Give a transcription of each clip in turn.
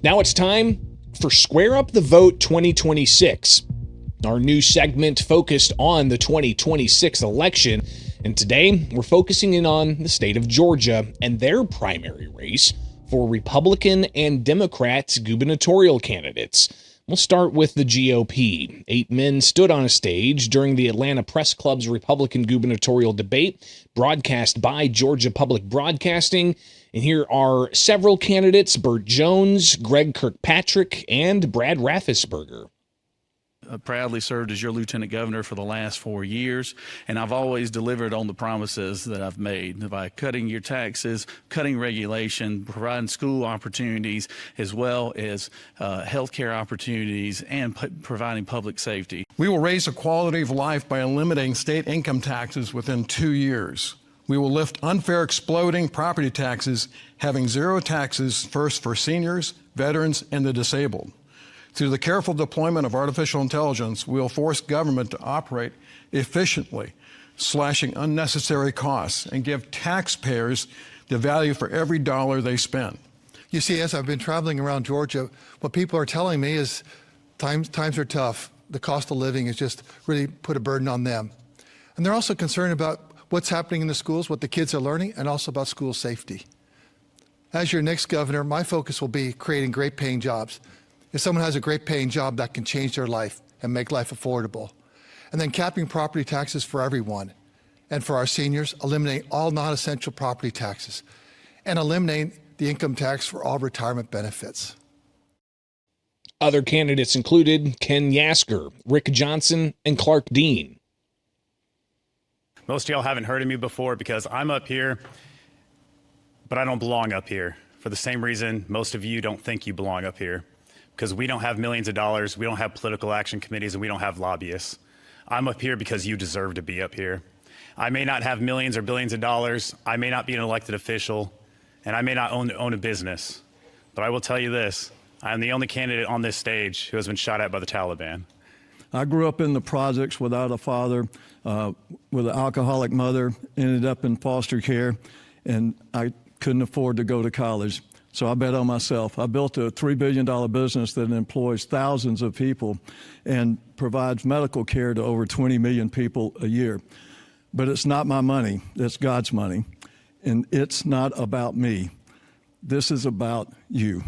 Now it's time for Square Up the Vote 2026, our new segment focused on the 2026 election. And today we're focusing in on the state of Georgia and their primary race for Republican and Democrat gubernatorial candidates. We'll start with the GOP. 8 men stood on a stage during the Atlanta Press Club's Republican gubernatorial debate, broadcast by Georgia Public Broadcasting. And here are several candidates: Burt Jones, Greg Kirkpatrick, and Brad Raffensperger. I proudly served as your lieutenant governor for the last 4 years, and I've always delivered on the promises that I've made by cutting your taxes, cutting regulation, providing school opportunities, as well as health care opportunities, and providing public safety. We will raise the quality of life by eliminating state income taxes within 2 years. We will lift unfair, exploding property taxes, having zero taxes first for seniors, veterans, and the disabled. Through the careful deployment of artificial intelligence, we will force government to operate efficiently, slashing unnecessary costs, and give taxpayers the value for every dollar they spend. You see, as I've been traveling around Georgia, what people are telling me is times are tough. The cost of living has just really put a burden on them. And they're also concerned about what's happening in the schools, what the kids are learning, and also about school safety. As your next governor, my focus will be creating great paying jobs. If someone has a great paying job, that can change their life and make life affordable. And then capping property taxes for everyone. And for our seniors, eliminating all non-essential property taxes and eliminating the income tax for all retirement benefits. Other candidates included Ken Yasker, Rick Johnson, and Clark Dean. Most of y'all haven't heard of me before because I'm up here, but I don't belong up here for the same reason most of you don't think you belong up here. Because we don't have millions of dollars, we don't have political action committees, and we don't have lobbyists. I'm up here because you deserve to be up here. I may not have millions or billions of dollars, I may not be an elected official, and I may not own a business. But I will tell you this, I am the only candidate on this stage who has been shot at by the Taliban. I grew up in the projects without a father, with an alcoholic mother, ended up in foster care, and I couldn't afford to go to college. So I bet on myself. I built a $3 billion business that employs thousands of people and provides medical care to over 20 million people a year. But it's not my money, it's God's money. And it's not about me. This is about you.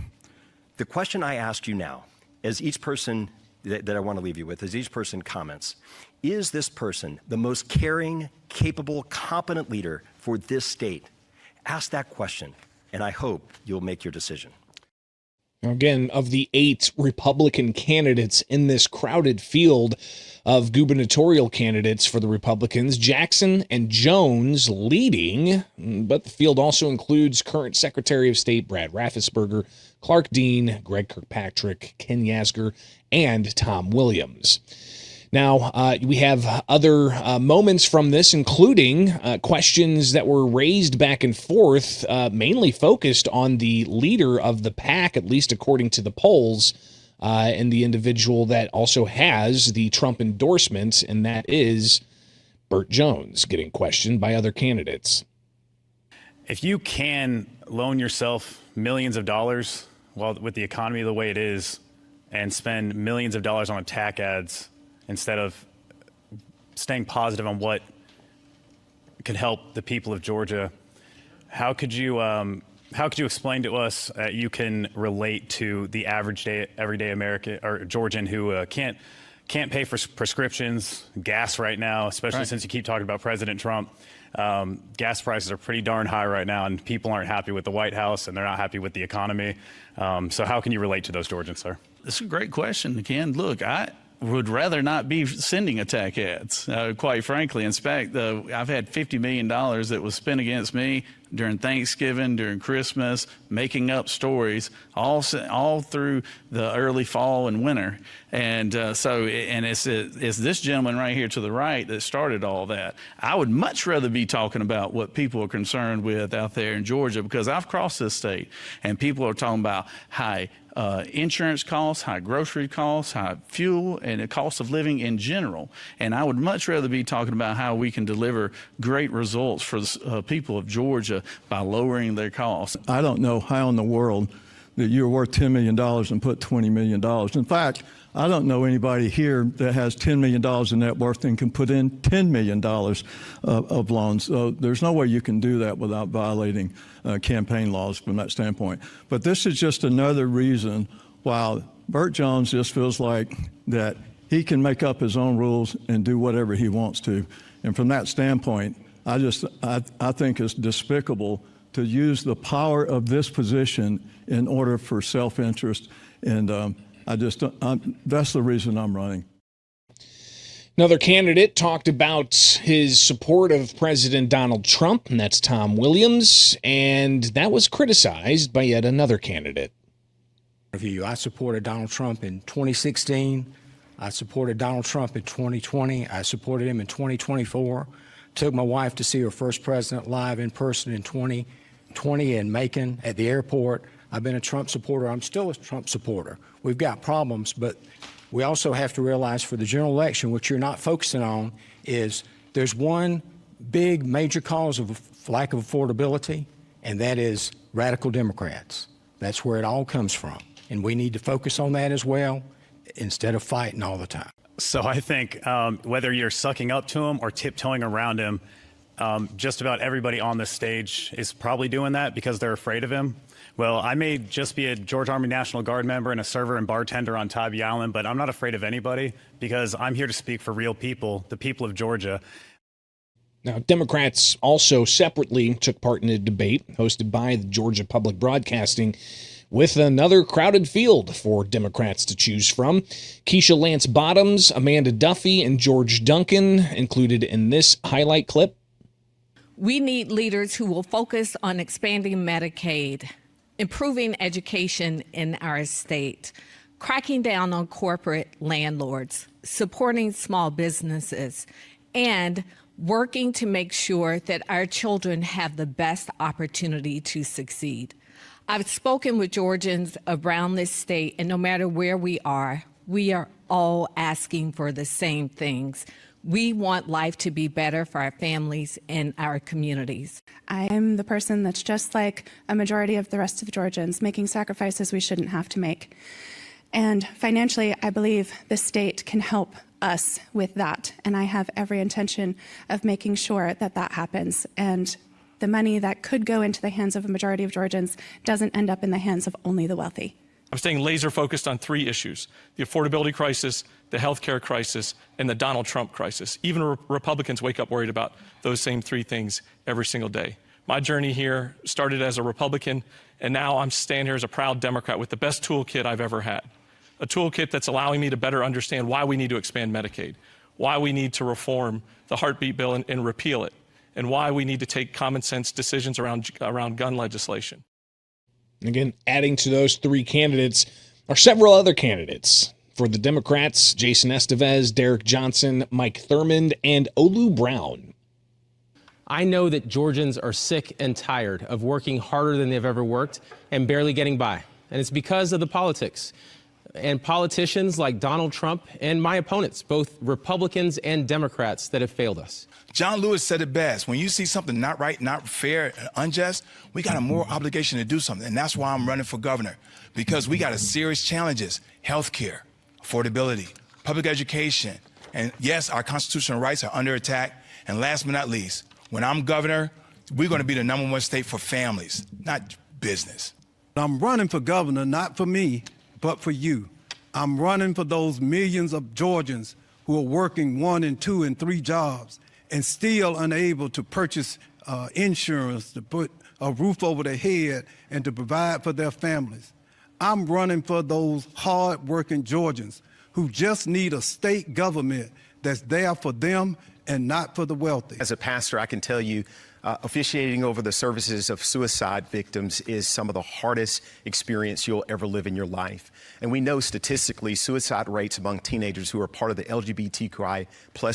The question I ask you now, as each person that I want to leave you with, as each person comments, is this person the most caring, capable, competent leader for this state? Ask that question. And I hope you'll make your decision. Again, of the 8 Republican candidates in this crowded field of gubernatorial candidates for the Republicans, Jackson and Jones leading, but the field also includes current Secretary of State Brad Raffensperger, Clark Dean, Greg Kirkpatrick, Ken Yasker, and Tom Williams. Now, we have other moments from this, including questions that were raised back and forth, mainly focused on the leader of the pack, at least according to the polls, and the individual that also has the Trump endorsement, and that is Burt Jones, getting questioned by other candidates. If you can loan yourself millions of dollars, well, with the economy the way it is, and spend millions of dollars on attack ads, instead of staying positive on what could help the people of Georgia, how could you explain to us that you can relate to the average everyday American or Georgian who can't pay for prescriptions, gas right now, especially since you keep talking about President Trump? Gas prices are pretty darn high right now, and people aren't happy with the White House, and they're not happy with the economy. So how can you relate to those Georgians, sir? That's a great question, Ken. Look, I would rather not be sending attack ads, quite frankly. In fact, I've had $50 million that was spent against me during Thanksgiving, during Christmas, making up stories, all through the early fall and winter. And it's this gentleman right here to the right that started all that. I would much rather be talking about what people are concerned with out there in Georgia, because I've crossed this state and people are talking about high insurance costs, high grocery costs, high fuel, and the cost of living in general. And I would much rather be talking about how we can deliver great results for the people of Georgia by lowering their costs. I don't know how in the world that you're worth $10 million and put $20 million. In fact, I don't know anybody here that has $10 million in net worth and can put in $10 million of loans. So there's no way you can do that without violating campaign laws from that standpoint. But this is just another reason why Burt Jones just feels like that he can make up his own rules and do whatever he wants to. And from that standpoint, I think it's despicable to use the power of this position in order for self-interest. And that's the reason I'm running. Another candidate talked about his support of President Donald Trump, and that's Tom Williams, and that was criticized by yet another candidate. I supported Donald Trump in 2016. I supported Donald Trump in 2020. I supported him in 2024. Took my wife to see her first president live in person in 2020 in Macon at the airport. I've been a Trump supporter. I'm still a Trump supporter. We've got problems, but we also have to realize for the general election, what you're not focusing on is there's one big major cause of lack of affordability, and that is radical Democrats. That's where it all comes from. And we need to focus on that as well instead of fighting all the time. So I think whether you're sucking up to him or tiptoeing around him, just about everybody on this stage is probably doing that because they're afraid of him. Well, I may just be a Georgia Army National Guard member and a server and bartender on Tybee Island, but I'm not afraid of anybody because I'm here to speak for real people, the people of Georgia. Now, Democrats also separately took part in a debate hosted by the Georgia Public Broadcasting with another crowded field for Democrats to choose from. Keisha Lance Bottoms, Amanda Duffy, and George Duncan included in this highlight clip. We need leaders who will focus on expanding Medicaid, improving education in our state, cracking down on corporate landlords, supporting small businesses, and working to make sure that our children have the best opportunity to succeed. I've spoken with Georgians around this state, and no matter where we are all asking for the same things. We want life to be better for our families and our communities. I am the person that's just like a majority of the rest of Georgians, making sacrifices we shouldn't have to make. And financially, I believe the state can help us with that. And I have every intention of making sure that that happens. And the money that could go into the hands of a majority of Georgians doesn't end up in the hands of only the wealthy. I'm staying laser focused on three issues: the affordability crisis, the healthcare crisis, and the Donald Trump crisis. Even Republicans wake up worried about those same three things every single day. My journey here started as a Republican, and now I'm standing here as a proud Democrat with the best toolkit I've ever had. A toolkit that's allowing me to better understand why we need to expand Medicaid, why we need to reform the heartbeat bill and repeal it, and why we need to take common sense decisions around gun legislation. Again, adding to those three candidates are several other candidates. For the Democrats, Jason Estevez, Derek Johnson, Mike Thurmond, and Olu Brown. I know that Georgians are sick and tired of working harder than they've ever worked and barely getting by. And it's because of the politics and politicians like Donald Trump and my opponents, both Republicans and Democrats, that have failed us. John Lewis said it best. When you see something not right, not fair, unjust, we got a moral obligation to do something. And that's why I'm running for governor, because we got a serious challenges: health care, affordability, public education. And yes, our constitutional rights are under attack. And last but not least, when I'm governor, we're going to be the #1 state for families, not business. I'm running for governor, not for me, but for you. I'm running for those millions of Georgians who are working 1 and 2 and 3 jobs and still unable to purchase insurance, to put a roof over their head, and to provide for their families. I'm running for those hard-working Georgians who just need a state government that's there for them and not for the wealthy. As a pastor, I can tell you, officiating over the services of suicide victims is some of the hardest experience you'll ever live in your life. And we know statistically suicide rates among teenagers who are part of the LGBTQI+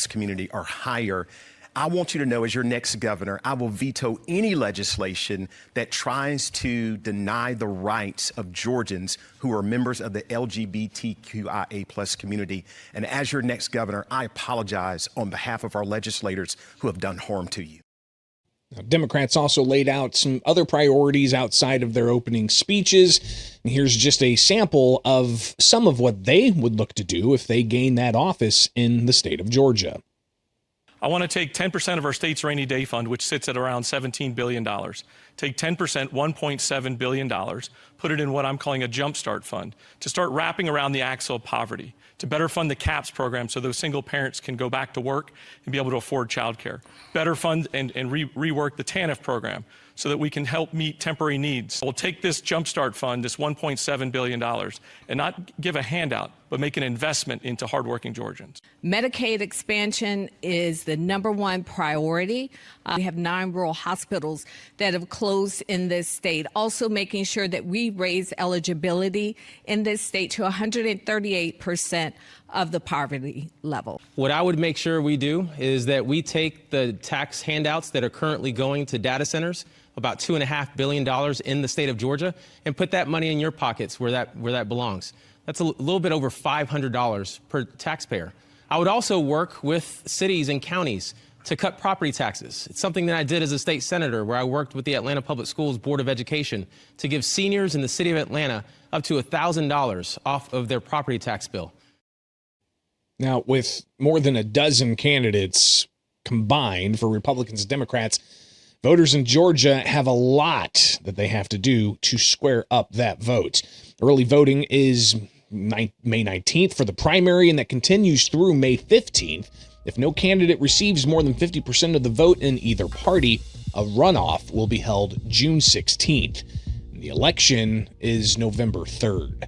community are higher. I want you to know, as your next governor, I will veto any legislation that tries to deny the rights of Georgians who are members of the LGBTQIA+ community. And as your next governor, I apologize on behalf of our legislators who have done harm to you. Now, Democrats also laid out some other priorities outside of their opening speeches. And here's just a sample of some of what they would look to do if they gain that office in the state of Georgia. I want to take 10% of our state's rainy day fund, which sits at around $17 billion. Take 10%, $1.7 billion, put it in what I'm calling a jumpstart fund to start wrapping around the axle of poverty, to better fund the CAPS program so those single parents can go back to work and be able to afford childcare. Better fund and rework the TANF program so that we can help meet temporary needs. We'll take this jumpstart fund, this $1.7 billion, and not give a handout, but make an investment into hardworking Georgians. Medicaid expansion is the #1 priority. We have 9 rural hospitals that have closed in this state. Also making sure that we raise eligibility in this state to 138% of the poverty level. What I would make sure we do is that we take the tax handouts that are currently going to data centers, about $2.5 billion in the state of Georgia, and put that money in your pockets where that belongs. That's a little bit over $500 per taxpayer. I would also work with cities and counties to cut property taxes. It's something that I did as a state senator, where I worked with the Atlanta Public Schools Board of Education to give seniors in the city of Atlanta up to $1,000 off of their property tax bill. Now, with more than a dozen candidates combined for Republicans and Democrats, voters in Georgia have a lot that they have to do to square up that vote. Early voting is May 19th for the primary, and that continues through May 15th. If no candidate receives more than 50% of the vote in either party, a runoff will be held June 16th. The election is November 3rd.